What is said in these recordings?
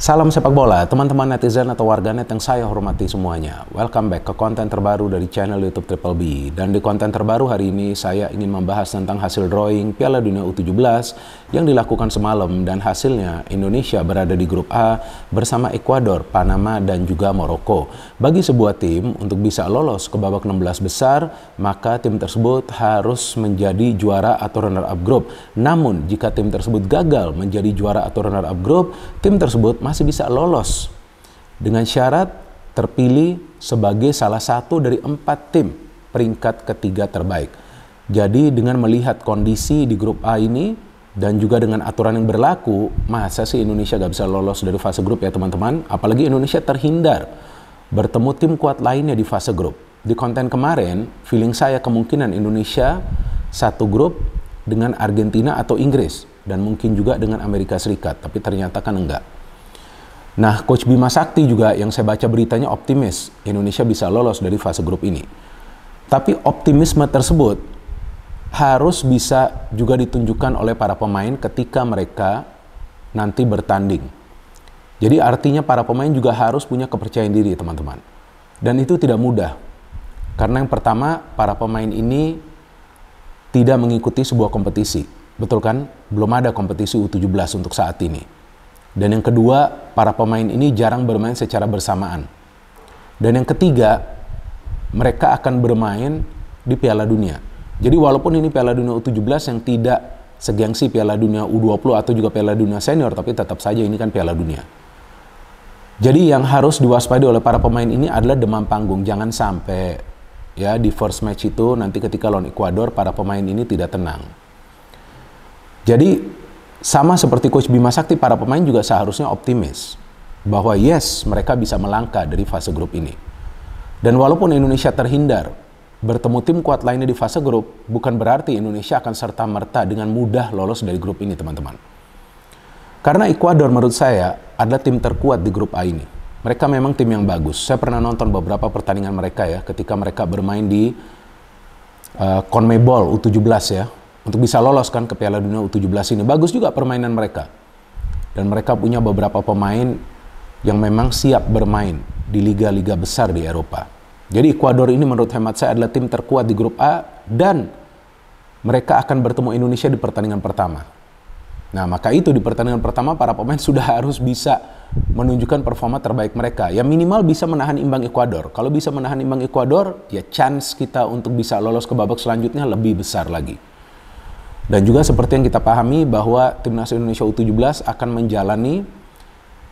Salam sepak bola, teman-teman netizen atau warganet yang saya hormati semuanya. Welcome back ke konten terbaru dari channel YouTube Triple B. Dan di konten terbaru hari ini saya ingin membahas tentang hasil drawing Piala Dunia U17 yang dilakukan semalam, dan hasilnya Indonesia berada di grup A bersama Ekuador, Panama, dan juga Maroko. Bagi sebuah tim untuk bisa lolos ke babak 16 besar, maka tim tersebut harus menjadi juara atau runner-up grup. Namun jika tim tersebut gagal menjadi juara atau runner-up grup, tim tersebut masih bisa lolos dengan syarat terpilih sebagai salah satu dari 4 tim peringkat ketiga terbaik. Jadi dengan melihat kondisi di grup A ini dan juga dengan aturan yang berlaku, masa sih Indonesia gak bisa lolos dari fase grup ya teman-teman? Apalagi Indonesia terhindar bertemu tim kuat lainnya di fase grup. Di konten kemarin, feeling saya kemungkinan Indonesia satu grup dengan Argentina atau Inggris, dan mungkin juga dengan Amerika Serikat, tapi ternyata kan enggak. Nah, Coach Bima Sakti juga yang saya baca beritanya optimis Indonesia bisa lolos dari fase grup ini. Tapi optimisme tersebut harus bisa juga ditunjukkan oleh para pemain ketika mereka nanti bertanding. Jadi artinya para pemain juga harus punya kepercayaan diri teman-teman. Dan itu tidak mudah. Karena yang pertama, para pemain ini tidak mengikuti sebuah kompetisi. Betul kan? Belum ada kompetisi U17 untuk saat ini. Dan yang kedua, para pemain ini jarang bermain secara bersamaan. Dan yang ketiga, mereka akan bermain di Piala Dunia. Jadi walaupun ini Piala Dunia U17 yang tidak segengsi Piala Dunia U20 atau juga Piala Dunia Senior, tapi tetap saja ini kan Piala Dunia. Jadi yang harus diwaspadai oleh para pemain ini adalah demam panggung. Jangan sampai ya di first match itu nanti ketika lawan Ekuador para pemain ini tidak tenang. Jadi sama seperti Coach Bima Sakti, para pemain juga seharusnya optimis bahwa yes, mereka bisa melangkah dari fase grup ini. Dan walaupun Indonesia terhindar bertemu tim kuat lainnya di fase grup, bukan berarti Indonesia akan serta-merta dengan mudah lolos dari grup ini, teman-teman. Karena Ekuador menurut saya adalah tim terkuat di grup A ini. Mereka memang tim yang bagus. Saya pernah nonton beberapa pertandingan mereka ya, ketika mereka bermain di CONMEBOL U17 ya. Untuk bisa lolos kan ke Piala Dunia U17 ini. Bagus juga permainan mereka. Dan mereka punya beberapa pemain yang memang siap bermain di liga-liga besar di Eropa. Jadi Ekuador ini menurut hemat saya adalah tim terkuat di grup A, dan mereka akan bertemu Indonesia di pertandingan pertama. Nah, maka itu di pertandingan pertama para pemain sudah harus bisa menunjukkan performa terbaik mereka. Ya minimal bisa menahan imbang Ekuador. Kalau bisa menahan imbang Ekuador, ya chance kita untuk bisa lolos ke babak selanjutnya lebih besar lagi. Dan juga seperti yang kita pahami bahwa Timnas Indonesia U17 akan menjalani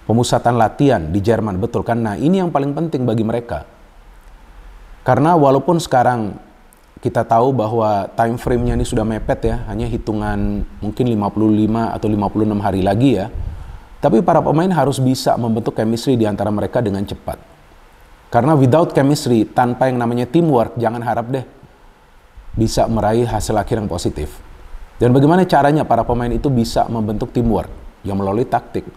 pemusatan latihan di Jerman, betul kan? Nah, ini yang paling penting bagi mereka. Karena walaupun sekarang kita tahu bahwa time frame-nya ini sudah mepet ya, hanya hitungan mungkin 55 atau 56 hari lagi ya. Tapi para pemain harus bisa membentuk chemistry di antara mereka dengan cepat. Karena without chemistry, tanpa yang namanya teamwork, jangan harap deh bisa meraih hasil akhir yang positif. Dan bagaimana caranya para pemain itu bisa membentuk teamwork yang melalui taktik.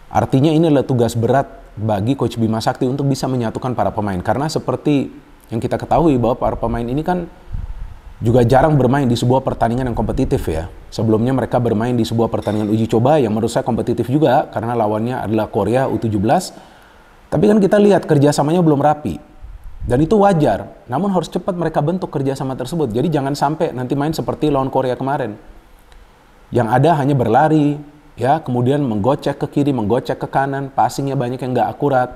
Artinya ini adalah tugas berat bagi Coach Bima Sakti untuk bisa menyatukan para pemain. Karena seperti yang kita ketahui bahwa para pemain ini kan juga jarang bermain di sebuah pertandingan yang kompetitif ya. Sebelumnya mereka bermain di sebuah pertandingan uji coba yang menurut saya kompetitif juga karena lawannya adalah Korea U17. Tapi kan kita lihat kerjasamanya belum rapi. Dan itu wajar, namun harus cepat mereka bentuk kerjasama tersebut. Jadi jangan sampai nanti main seperti lawan Korea kemarin. Yang ada hanya berlari, ya, kemudian menggocek ke kiri, menggocek ke kanan, passingnya banyak yang nggak akurat.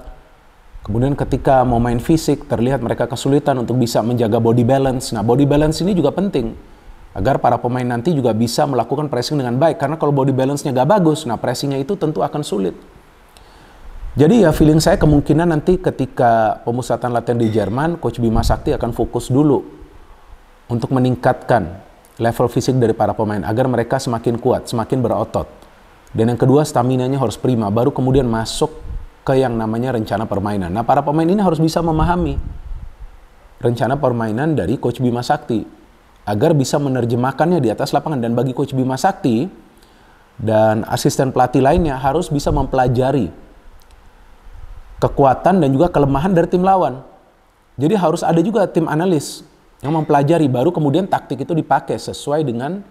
Kemudian ketika mau main fisik, terlihat mereka kesulitan untuk bisa menjaga body balance. Nah, body balance ini juga penting, agar para pemain nanti juga bisa melakukan pressing dengan baik. Karena kalau body balance-nya nggak bagus, nah pressingnya itu tentu akan sulit. Jadi ya feeling saya kemungkinan nanti ketika pemusatan latihan di Jerman, Coach Bima Sakti akan fokus dulu untuk meningkatkan level fisik dari para pemain agar mereka semakin kuat, semakin berotot. Dan yang kedua, staminanya harus prima, baru kemudian masuk ke yang namanya rencana permainan. Nah, para pemain ini harus bisa memahami rencana permainan dari Coach Bima Sakti agar bisa menerjemahkannya di atas lapangan. Dan bagi Coach Bima Sakti dan asisten pelatih lainnya harus bisa mempelajari kekuatan dan juga kelemahan dari tim lawan. Jadi harus ada juga tim analis yang mempelajari, baru kemudian taktik itu dipakai sesuai dengan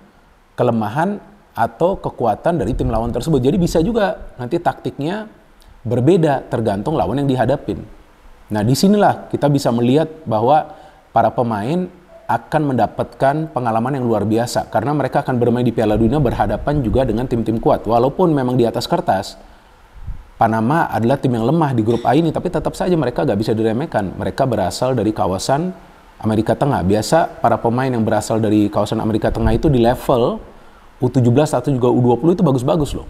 kelemahan atau kekuatan dari tim lawan tersebut. Jadi bisa juga nanti taktiknya berbeda tergantung lawan yang dihadapin. Nah, disinilah kita bisa melihat bahwa para pemain akan mendapatkan pengalaman yang luar biasa karena mereka akan bermain di Piala Dunia berhadapan juga dengan tim-tim kuat. Walaupun memang di atas kertas Panama adalah tim yang lemah di grup A ini, tapi tetap saja mereka gak bisa diremehkan. Mereka berasal dari kawasan Amerika Tengah. Biasa para pemain yang berasal dari kawasan Amerika Tengah itu di level U17 atau juga U20 itu bagus-bagus loh.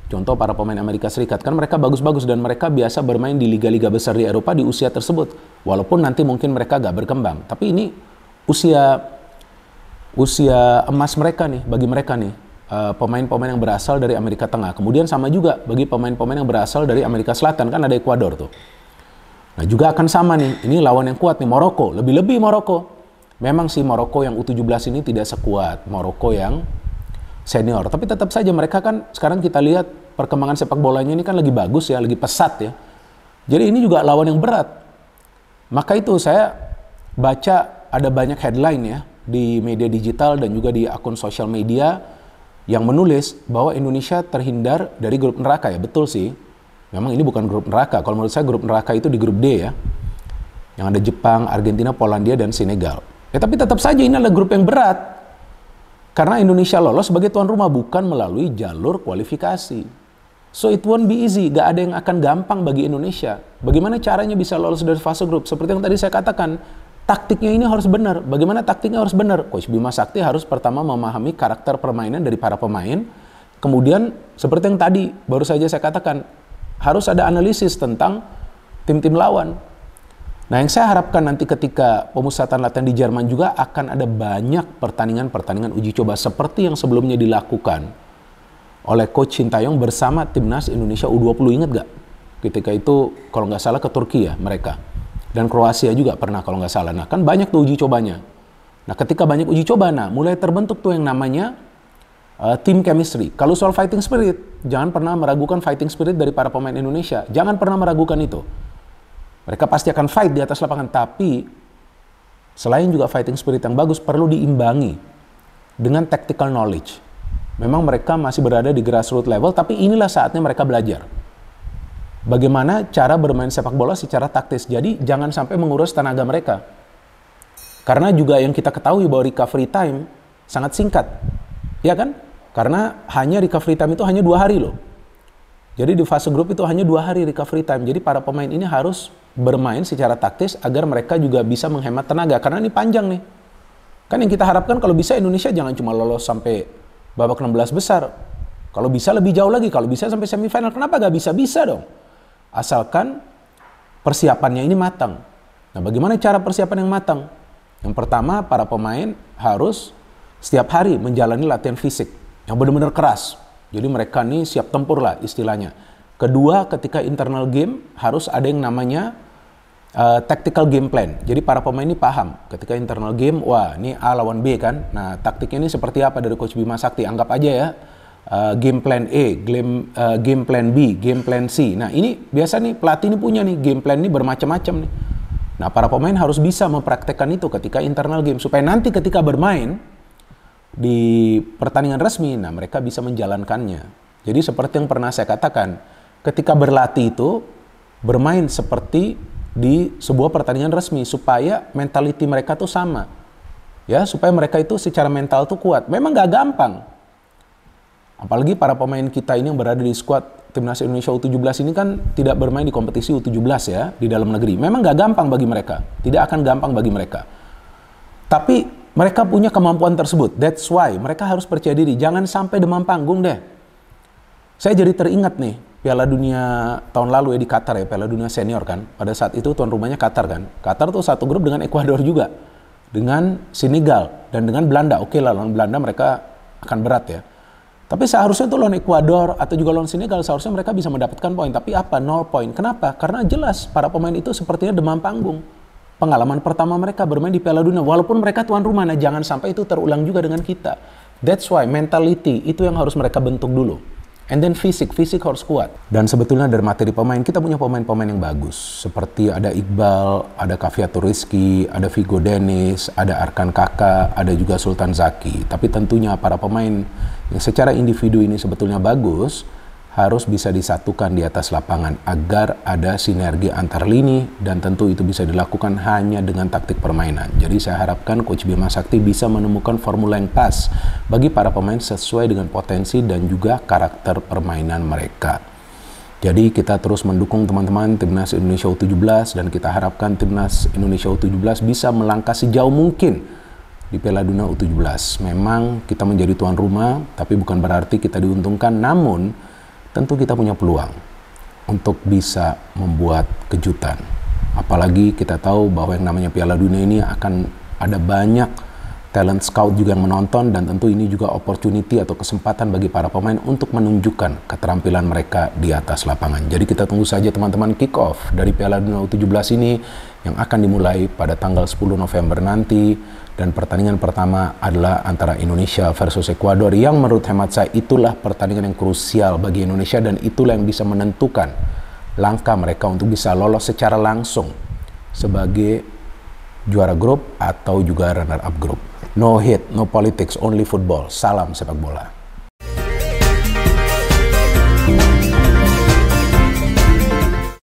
Contoh para pemain Amerika Serikat, kan mereka bagus-bagus dan mereka biasa bermain di liga-liga besar di Eropa di usia tersebut. Walaupun nanti mungkin mereka gak berkembang. Tapi ini usia emas mereka nih, bagi mereka nih. Pemain-pemain yang berasal dari Amerika Tengah. Kemudian sama juga bagi pemain-pemain yang berasal dari Amerika Selatan, kan ada Ekuador tuh. Nah juga akan sama nih, ini lawan yang kuat nih, Maroko. Lebih-lebih Maroko. Memang sih Maroko yang U17 ini tidak sekuat Maroko yang senior, tapi tetap saja mereka kan sekarang kita lihat perkembangan sepak bolanya ini kan lagi bagus ya, lagi pesat ya. Jadi ini juga lawan yang berat. Maka itu saya baca ada banyak headline ya di media digital dan juga di akun sosial media yang menulis bahwa Indonesia terhindar dari grup neraka ya. Betul sih. Memang ini bukan grup neraka. Kalau menurut saya grup neraka itu di grup D ya. Yang ada Jepang, Argentina, Polandia dan Senegal. Ya tapi tetap saja ini adalah grup yang berat. Karena Indonesia lolos sebagai tuan rumah bukan melalui jalur kualifikasi. So it won't be easy, gak ada yang akan gampang bagi Indonesia. Bagaimana caranya bisa lolos dari fase grup? Seperti yang tadi saya katakan, taktiknya ini harus benar. Bagaimana taktiknya harus benar? Coach Bima Sakti harus pertama memahami karakter permainan dari para pemain. Kemudian seperti yang tadi baru saja saya katakan, harus ada analisis tentang tim-tim lawan. Nah, yang saya harapkan nanti ketika pemusatan latihan di Jerman juga akan ada banyak pertandingan-pertandingan uji coba seperti yang sebelumnya dilakukan oleh Coach Sintayong bersama Timnas Indonesia U20. Ingat gak? Ketika itu kalau nggak salah ke Turki ya mereka. Dan Kroasia juga pernah kalau nggak salah. Nah, kan banyak tuh uji cobanya. Nah, ketika banyak uji coba, mulai terbentuk tuh yang namanya team chemistry. Kalau soal fighting spirit, jangan pernah meragukan fighting spirit dari para pemain Indonesia. Jangan pernah meragukan itu. Mereka pasti akan fight di atas lapangan, tapi selain juga fighting spirit yang bagus, perlu diimbangi dengan tactical knowledge. Memang mereka masih berada di grassroots level, tapi inilah saatnya mereka belajar. Bagaimana cara bermain sepak bola secara taktis. Jadi jangan sampai menguras tenaga mereka. Karena juga yang kita ketahui bahwa recovery time sangat singkat. Ya kan? Karena hanya recovery time itu hanya 2 hari loh. Jadi di fase grup itu hanya 2 hari recovery time. Jadi para pemain ini harus bermain secara taktis agar mereka juga bisa menghemat tenaga. Karena ini panjang nih. Kan yang kita harapkan kalau bisa Indonesia jangan cuma lolos sampai babak 16 besar. Kalau bisa lebih jauh lagi. Kalau bisa sampai semifinal. Kenapa gak bisa? Bisa dong. Asalkan persiapannya ini matang. Nah bagaimana cara persiapan yang matang? Yang pertama para pemain harus setiap hari menjalani latihan fisik. Yang benar-benar keras. Jadi mereka nih siap tempur lah istilahnya. Kedua, ketika internal game harus ada yang namanya tactical game plan. Jadi para pemain ini paham ketika internal game, wah ini A lawan B kan. Nah taktiknya ini seperti apa dari Coach Bima Sakti. Anggap aja ya game plan A, game plan B, game plan C. Nah ini biasa nih pelatih ini punya nih game plan ini bermacam-macam nih. Nah para pemain harus bisa mempraktekkan itu ketika internal game. Supaya nanti ketika bermain di pertandingan resmi, nah mereka bisa menjalankannya. Jadi seperti yang pernah saya katakan, ketika berlatih itu bermain seperti di sebuah pertandingan resmi supaya mentality mereka tuh sama. Ya, supaya mereka itu secara mental tuh kuat. Memang gak gampang. Apalagi para pemain kita ini yang berada di skuad Timnas Indonesia U17 ini kan tidak bermain di kompetisi U17 ya, di dalam negeri. Memang gak gampang bagi mereka. Tidak akan gampang bagi mereka. Tapi mereka punya kemampuan tersebut. That's why mereka harus percaya diri. Jangan sampai demam panggung deh. Saya jadi teringat nih, Piala Dunia tahun lalu ya di Qatar ya, Piala Dunia senior kan. Pada saat itu tuan rumahnya Qatar kan. Qatar tuh satu grup dengan Ekuador juga. Dengan Senegal dan dengan Belanda. Oke lah, lawan Belanda mereka akan berat ya. Tapi seharusnya tuh lawan Ekuador atau juga lawan Senegal seharusnya mereka bisa mendapatkan poin. Tapi apa? 0 poin. Kenapa? Karena jelas para pemain itu sepertinya demam panggung. Pengalaman pertama mereka bermain di Piala Dunia. Walaupun mereka tuan rumah, nah jangan sampai itu terulang juga dengan kita. That's why mentality itu yang harus mereka bentuk dulu. And then fisik harus kuat. Dan sebetulnya dari materi pemain, kita punya pemain-pemain yang bagus. Seperti ada Iqbal, ada Kaviatur Rizky, ada Vigo Dennis, ada Arkan Kaka, ada juga Sultan Zaki. Tapi tentunya para pemain yang secara individu ini sebetulnya bagus, harus bisa disatukan di atas lapangan agar ada sinergi antar lini, dan tentu itu bisa dilakukan hanya dengan taktik permainan. Jadi saya harapkan Coach Bima Sakti bisa menemukan formula yang pas bagi para pemain sesuai dengan potensi dan juga karakter permainan mereka. Jadi kita terus mendukung teman-teman Timnas Indonesia U17 dan kita harapkan Timnas Indonesia U17 bisa melangkah sejauh mungkin di Piala Dunia U17. Memang kita menjadi tuan rumah, tapi bukan berarti kita diuntungkan, namun tentu kita punya peluang untuk bisa membuat kejutan. Apalagi kita tahu bahwa yang namanya Piala Dunia ini akan ada banyak talent scout juga yang menonton, dan tentu ini juga opportunity atau kesempatan bagi para pemain untuk menunjukkan keterampilan mereka di atas lapangan. Jadi kita tunggu saja teman-teman kick off dari Piala Dunia U17 ini yang akan dimulai pada tanggal 10 November nanti. Dan pertandingan pertama adalah antara Indonesia versus Ekuador, yang menurut hemat saya itulah pertandingan yang krusial bagi Indonesia, dan itulah yang bisa menentukan langkah mereka untuk bisa lolos secara langsung sebagai juara grup atau juga runner up grup. No hate, no politics, only football. Salam sepak bola.